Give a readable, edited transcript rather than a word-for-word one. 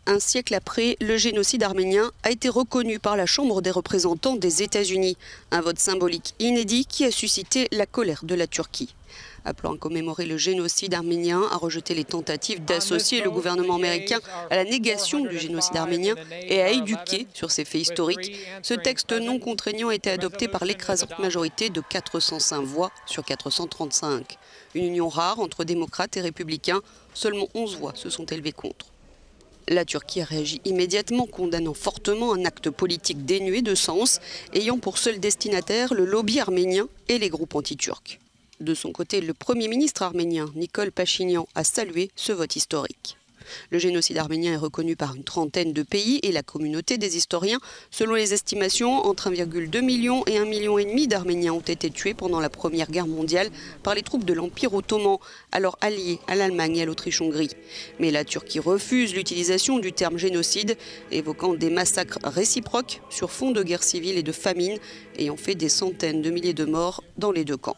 Un siècle après, le génocide arménien a été reconnu par la Chambre des représentants des États-Unis. Un vote symbolique inédit qui a suscité la colère de la Turquie. Appelant à commémorer le génocide arménien, à rejeter les tentatives d'associer le gouvernement américain à la négation du génocide arménien et à éduquer sur ces faits historiques, ce texte non contraignant a été adopté par l'écrasante majorité de 405 voix sur 435. Une union rare entre démocrates et républicains, seulement 11 voix se sont élevées contre. La Turquie a réagi immédiatement, condamnant fortement un acte politique dénué de sens, ayant pour seul destinataire le lobby arménien et les groupes anti-turcs. De son côté, le Premier ministre arménien, Nikol Pachinian, a salué ce vote historique. Le génocide arménien est reconnu par une trentaine de pays et la communauté des historiens, selon les estimations, entre 1,2 million et 1,5 million d'Arméniens ont été tués pendant la Première Guerre mondiale par les troupes de l'Empire ottoman, alors alliés à l'Allemagne et à l'Autriche-Hongrie. Mais la Turquie refuse l'utilisation du terme génocide, évoquant des massacres réciproques sur fond de guerre civile et de famine, ayant fait des centaines de milliers de morts dans les deux camps.